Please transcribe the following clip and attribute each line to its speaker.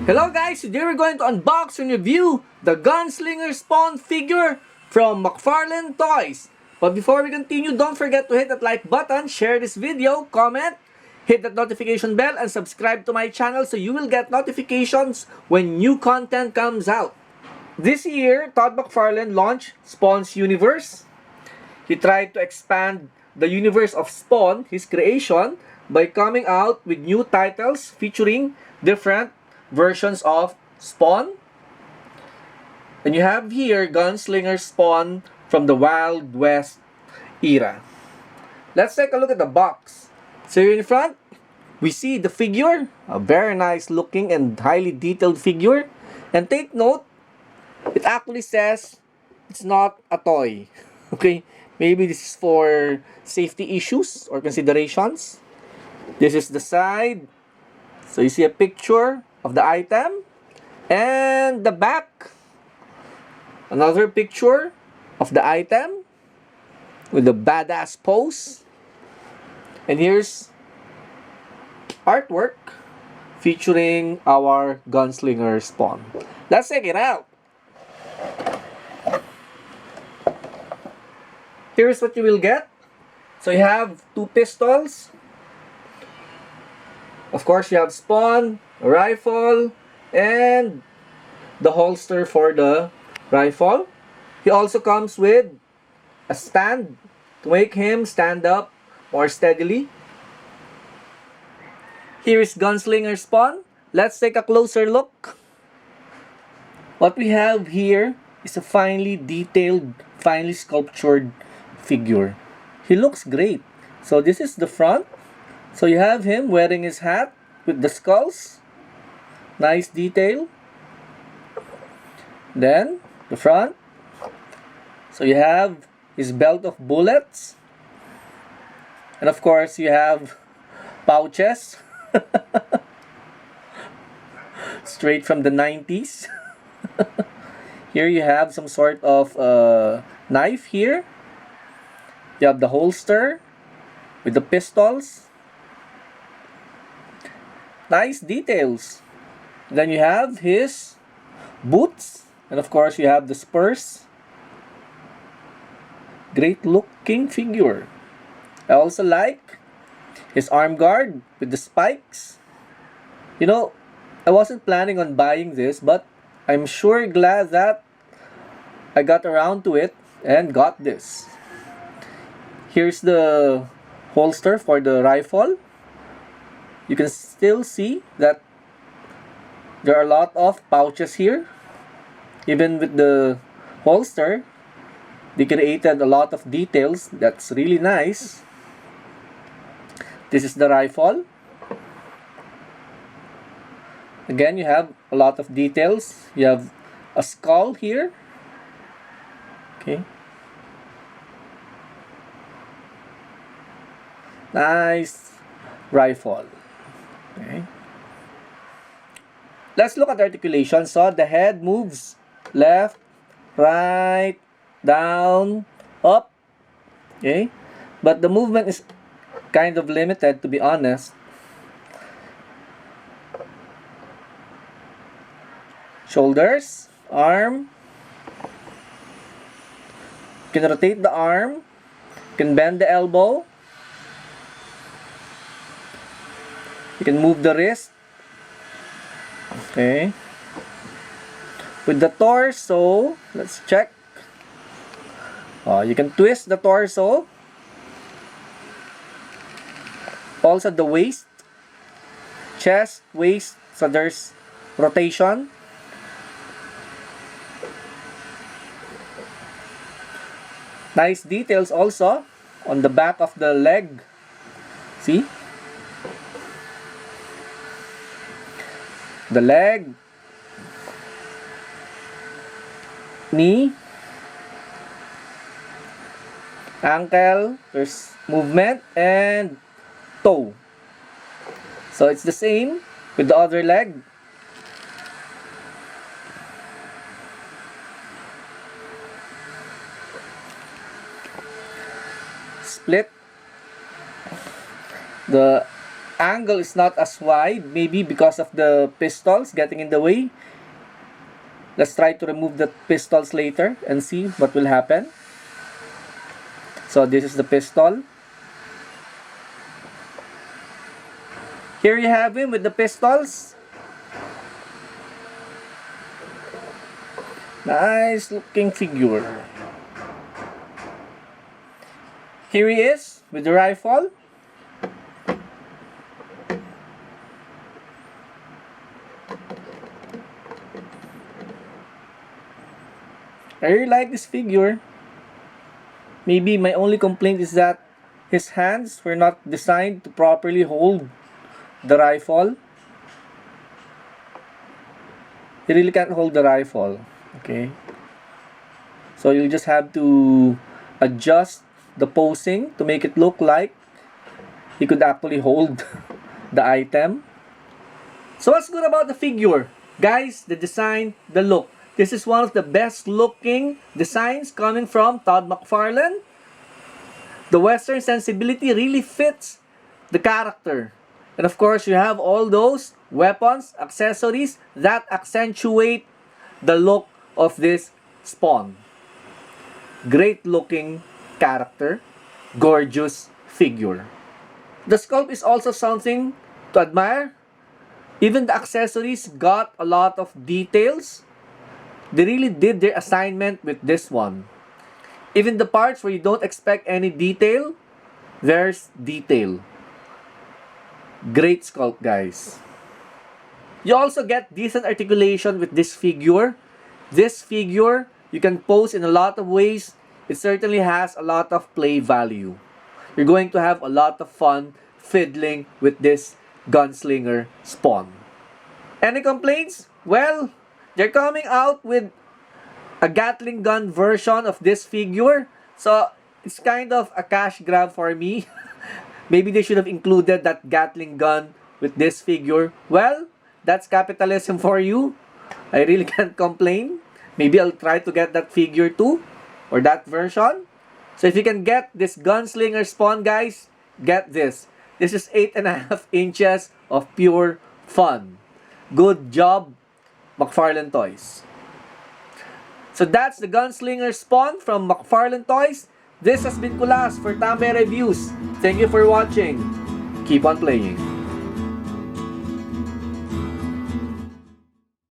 Speaker 1: Hello guys, today we're going to unbox and review the Gunslinger Spawn figure from McFarlane Toys. But before we continue, don't forget to hit that like button, share this video, comment, hit that notification bell, and subscribe to my channel so you will get notifications when new content comes out. This year, Todd McFarlane launched Spawn's universe. He tried to expand the universe of Spawn, his creation, by coming out with new titles featuring different versions of Spawn. And you have here Gunslinger Spawn from the Wild West era. Let's take a look at the box. So here in front, we see the figure, a very nice looking and highly detailed figure. And take note, it actually says it's not a toy. Okay, maybe this is for safety issues or considerations. This is the side. So you see a picture of the item, and the back, another picture of the item with the badass pose. And here's artwork featuring our Gunslinger Spawn. Let's check it out. Here's what you will get. So you have two pistols. Of course, you have Spawn, a rifle, and the holster for the rifle. He also comes with a stand to make him stand up more steadily. Here is Gunslinger Spawn. Let's take a closer look. What we have here is a finely detailed, finely sculptured figure. He looks great. So this is the front. So you have him wearing his hat with the skulls. Nice detail. Then the front. So you have his belt of bullets. And of course you have pouches. Straight from the 90s. Here you have some sort of knife here. You have the holster with the pistols. Nice details. Then you have his boots. And of course you have the spurs. Great looking figure. I also like his arm guard with the spikes. You know, I wasn't planning on buying this, but I'm sure glad that I got around to it and got this. Here's the holster for the rifle. You can still see that there are a lot of pouches here. Even with the holster, they created a lot of details. That's really nice. This is the rifle. Again, you have a lot of details. You have a skull here. Okay. Nice rifle. Okay. Let's look at the articulation. So the head moves left, right, down, up. Okay. But the movement is kind of limited, to be honest. Shoulders, arm. You can rotate the arm. You can bend the elbow. You can move the wrist. Okay. With the torso, let's check. You can twist the torso. Also the waist, chest, waist. So there's rotation. Nice details also on the back of the leg. See? The leg, knee, ankle, there's movement, and toe. So it's the same with the other leg. Split the angle is not as wide, maybe because of the pistols getting in the way. Let's try to remove the pistols later and see what will happen. So this is the pistol. Here you have him with the pistols. Nice looking figure. Here he is with the rifle. I really like this figure. Maybe my only complaint is that his hands were not designed to properly hold the rifle. He really can't hold the rifle. Okay. So you'll just have to adjust the posing to make it look like he could actually hold the item. So what's good about the figure? Guys, the design, the look. This is one of the best looking designs coming from Todd McFarlane. The Western sensibility really fits the character. And of course, you have all those weapons, accessories that accentuate the look of this Spawn. Great looking character, gorgeous figure. The sculpt is also something to admire. Even the accessories got a lot of details. They really did their assignment with this one. Even the parts where you don't expect any detail, there's detail. Great sculpt, guys. You also get decent articulation with this figure. This figure, you can pose in a lot of ways. It certainly has a lot of play value. You're going to have a lot of fun fiddling with this Gunslinger Spawn. Any complaints? Well, they're coming out with a Gatling gun version of this figure. So, it's kind of a cash grab for me. Maybe they should have included that Gatling gun with this figure. Well, that's capitalism for you. I really can't complain. Maybe I'll try to get that figure too, or that version. So if you can get this Gunslinger Spawn, guys, get this. This is 8.5 inches of pure fun. Good job, McFarlane Toys. So that's the Gunslinger Spawn from McFarlane Toys. This has been Kulas for Tambay Reviews. Thank you for watching. Keep on playing.